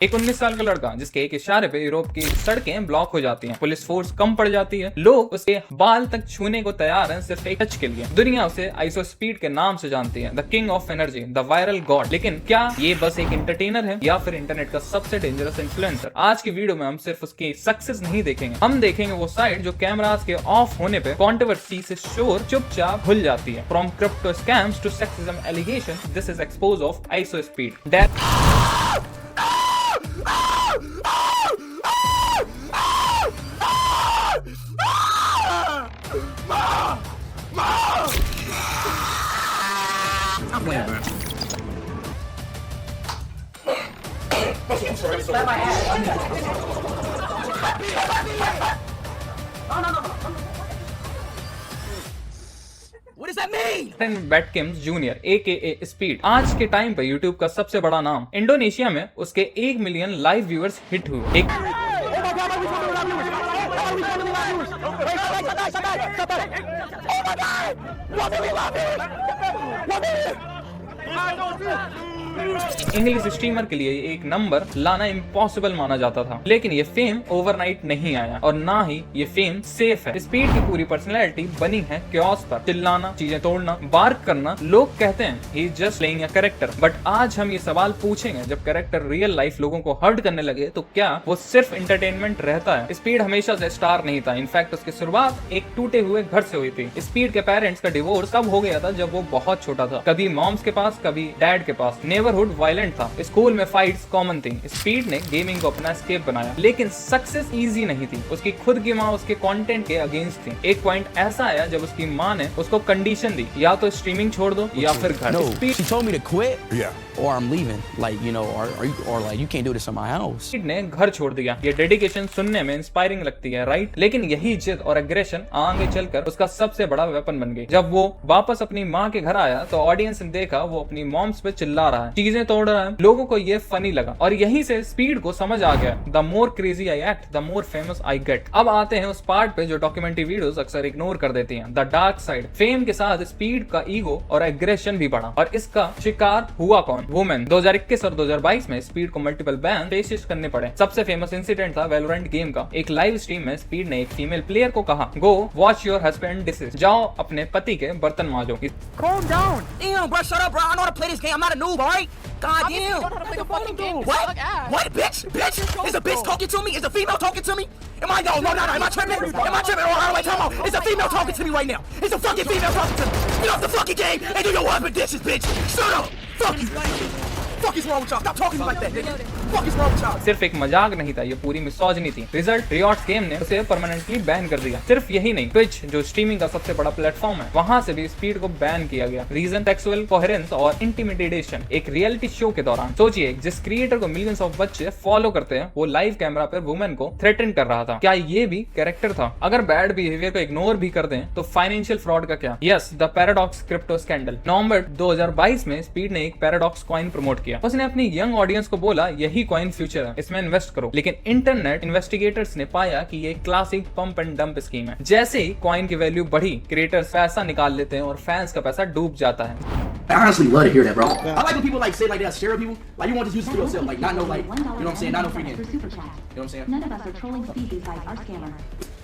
एक 19 साल का लड़का जिसके एक इशारे पे यूरोप की सड़कें ब्लॉक हो जाती हैं, पुलिस फोर्स कम पड़ जाती है, लोग उसके बाल तक छूने को तैयार हैं सिर्फ एक टच के लिए। दुनिया उसे आइसो स्पीड के नाम से जानती है, the king of energy, the viral God. लेकिन क्या ये बस एक एंटरटेनर है या फिर इंटरनेट का सबसे डेंजरस इन्फ्लुएंसर? आज की वीडियो में हम सिर्फ उसकी सक्सेस नहीं देखेंगे, हम देखेंगे वो साइड जो कैमरास के ऑफ होने पे कंट्रोवर्सी से शोर चुपचाप भूल जाती है। From crypto scams to sexism allegation, this is expose of IShowSpeed. I'm playing, bro. I'm sorry. Slap my ass. No. What does that mean? बैटकिम्स जूनियर AKA स्पीड आज के टाइम पे यूट्यूब का सबसे बड़ा नाम। इंडोनेशिया में उसके 1 मिलियन लाइव व्यूअर्स हिट हुए। इंग्लिश स्ट्रीमर के लिए एक नंबर लाना इम्पॉसिबल माना जाता था, लेकिन ये फेम ओवरनाइट नहीं आया और ना ही ये फेम सेफ है। स्पीड की पूरी पर्सनैलिटी बनी है क्योस पर, चिल्लाना, चीजें तोड़ना, बार्क करना। लोग कहते हैं he is just playing a character, but आज हम ये सवाल पूछेंगे, जब कैरेक्टर रियल लाइफ लोगों को हर्ट करने लगे तो क्या वो सिर्फ एंटरटेनमेंट रहता है? स्पीड हमेशा से स्टार नहीं था, इनफैक्ट उसकी शुरुआत एक टूटे हुए घर से हुई थी। स्पीड के पेरेंट्स का डिवोर्स तब हो गया था जब वो बहुत छोटा था, कभी मॉम्स के पास कभी डैड के पास। नेबरहुड वायलेंट था, स्कूल में फाइट्स कॉमन थी। स्पीड ने गेमिंग को अपना एस्केप बनाया, लेकिन सक्सेस इजी नहीं थी। उसकी खुद की माँ उसके कंटेंट के अगेंस्ट थी। एक पॉइंट ऐसा आया जब उसकी माँ ने उसको कंडीशन दी, या तो स्ट्रीमिंग छोड़ दो या फिर घर। No, she told me to quit. Or I'm leaving. Like, you know, or like you can't do this in my house. Speed ने घर छोड़ दिया। ये डेडिकेशन सुनने में इंस्पायरिंग लगती है, राइट? लेकिन यही जिद और एग्रेशन आगे चलकर उसका सबसे बड़ा वेपन बन गई। जब वो वापस अपनी माँ के घर आया तो ऑडियंस ने देखा वो अपनी मॉम्स पे चिल्ला रहा है, चीजें तोड़ रहा है। लोगों को ये फनी लगा और यहीं से स्पीड को समझ आ गया, the more crazy I act the more famous I get. अब आते हैं उस पार्ट पे जो डॉक्यूमेंट्री वीडियोस अक्सर इग्नोर कर देती हैं, द डार्क साइड। फेम के साथ स्पीड का ईगो और एग्रेशन भी बढ़ा, और इसका शिकार हुआ कौन? वुमेन। 2021 और 2022 में स्पीड को मल्टीपल बैन फेस करने पड़े। सबसे फेमस इंसिडेंट था वैलोरेंट गेम का। एक लाइव स्ट्रीम में स्पीड ने एक फीमेल प्लेयर को कहा, गो वॉश योर हस्बैंड डिशेस, जाओ अपने पति के बर्तन मांजो। Calm down. Damn, bro, shut up, bro. I know how to play this game. I'm not a noob, all right? God damn. You don't know how to play the fucking game. What? What, bitch? Bitch? Is a bitch talking to me? Is a female talking to me? Am I? No. Am I tripping? Am I tripping? Or am I talking about? Is a female talking to me right now? Is a fucking female talking to me? Get off the fucking game and do your husband dishes, bitch. Shut up. Fuck you. Fuck is wrong with y'all? Stop talking to me like that, nigga. Fuck is wrong with y'all? सिर्फ एक मजाक नहीं था, ये पूरी misogyny थी। Result, riot game ने उसे परमानेंटली बैन कर दिया। सिर्फ यही नहीं, ट्विच जो स्ट्रीमिंग का सबसे बड़ा प्लेटफॉर्म है, वहां से भी स्पीड को बैन किया गया। रीजन सेक्सुअल कोहेरेंस और इंटिमिडेशन। एक रियलिटी शो के दौरान सोचिए, जिस क्रिएटर को मिलियंस ऑफ बच्चे फॉलो करते हैं, वो लाइव कैमरा पर वुमेन को थ्रेटन कर रहा था। क्या ये भी कैरेक्टर था? अगर बैड बिहेवियर को इग्नोर भी कर दें तो फाइनेंशियल फ्रॉड का क्या? Yes, the paradox crypto scandal. November 2022 में स्पीड ने एक पैराडॉक्स कॉइन प्रमोट किया। उसने अपनी यंग ऑडियंस को बोला, यही कॉइन फ्यूचर है, इसमें इन्वेस्ट करो। लेकिन इंटरनेट इन्वेस्टिगेटर्स ने पाया कि ये classic pump and dump scheme है। जैसे ही कॉइन की वैल्यू बढ़ी, क्रिएटर्स पैसा निकाल लेते हैं और फैंस का पैसा डूब जाता है। I honestly love to hear that, bro. I like when people like say like that, share with people. Like you want to just use it for yourself, like not know like, you know what I'm saying, not no freaking. You know what I'm saying? None of us are trolling Speed. These guys are scammer.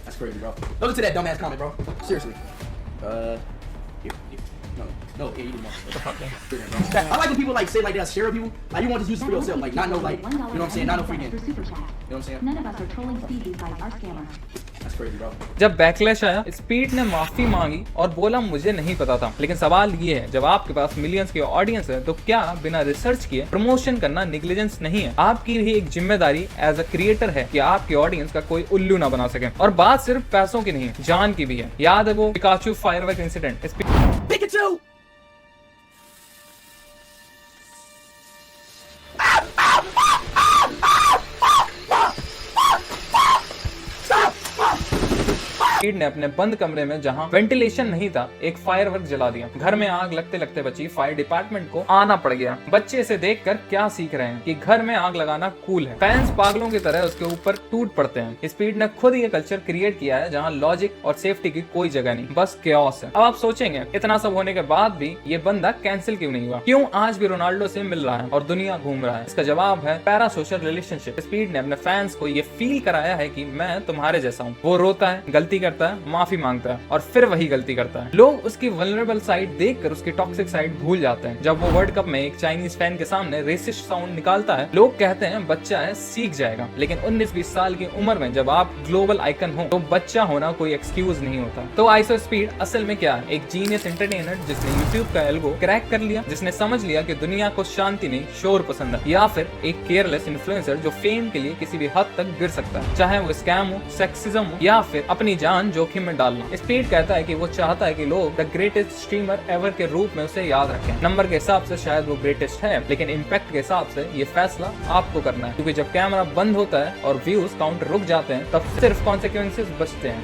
That's crazy, bro. Don't listen to that dumbass comment, bro. Seriously. Here. No, yeah, you didn't know. What the fuck, man? I like when people like say like that, share with people. Like you want to just use it for yourself, like not know like, you know what I'm saying, not no freaking. You know what I'm saying? None of us are trolling Speed. These guys are scammer. That's crazy, bro. जब backlash आया, speed ने माफी मांगी और बोला मुझे नहीं पता था। लेकिन सवाल ये है, जब आपके पास मिलियंस की ऑडियंस है तो क्या बिना रिसर्च किए प्रमोशन करना नेग्लिजेंस नहीं है? आपकी भी एक जिम्मेदारी एज अ क्रिएटर है कि आपकी ऑडियंस का कोई उल्लू ना बना सके। और बात सिर्फ पैसों की नहीं, जान की भी है। याद है वो Pikachu firework incident? Pikachu! Speed ने अपने बंद कमरे में जहां वेंटिलेशन नहीं था एक फायरवर्क जला दिया। घर में आग लगते लगते बची फायर डिपार्टमेंट को आना पड़ गया। बच्चे इसे देखकर क्या सीख रहे हैं कि घर में आग लगाना कूल है। फैंस पागलों की तरह उसके ऊपर टूट पड़ते हैं। स्पीड ने खुद ये कल्चर क्रिएट किया है जहां लॉजिक और सेफ्टी की कोई जगह नहीं, बस केओस है। अब आप सोचेंगे इतना सब होने के बाद भी ये बंदा कैंसिल क्यों नहीं हुआ, क्यों आज भी रोनाल्डो से मिल रहा है और दुनिया घूम रहा है? इसका जवाब है पैरा सोशल रिलेशनशिप। स्पीड ने अपने फैंस को ये फील कराया है कि मैं तुम्हारे जैसा हूँ। वो रोता है, गलती करता है, माफी मांगता है और फिर वही गलती करता है। लोग उसकी वल्नरेबल साइड देखकर उसकी टॉक्सिक साइड भूल जाते हैं। जब वो वर्ल्ड कप में एक चाइनीज फैन के सामने रेसिस्ट साउंड निकालता है, लोग कहते हैं बच्चा है, सीख जाएगा। लेकिन 19-20 साल की उम्र में जब आप ग्लोबल आइकन हो तो बच्चा होना कोई एक्सक्यूज नहीं होता। तो आइसो स्पीड असल में क्या है? एक जीनियस एंटरटेनर जिसने यूट्यूब का एल्गो क्रैक कर लिया, जिसने समझ लिया कि दुनिया को शांति नहीं शोर पसंद है, या फिर एक केयरलेस इन्फ्लुएंसर जो फेम के लिए किसी भी हद तक गिर सकता है, चाहे वो स्कैम हो, सेक्सिज्म हो या फिर अपनी जान जोखिम में डालना। स्पीड कहता है कि वो चाहता है कि लोग द ग्रेटेस्ट स्ट्रीमर एवर के रूप में उसे याद रखें। नंबर के हिसाब से शायद वो ग्रेटेस्ट है, लेकिन इम्पैक्ट के हिसाब से ये फैसला आपको करना है, क्योंकि जब कैमरा बंद होता है और व्यूज काउंट रुक जाते हैं तब सिर्फ कॉन्सिक्वेंसेस बचते हैं।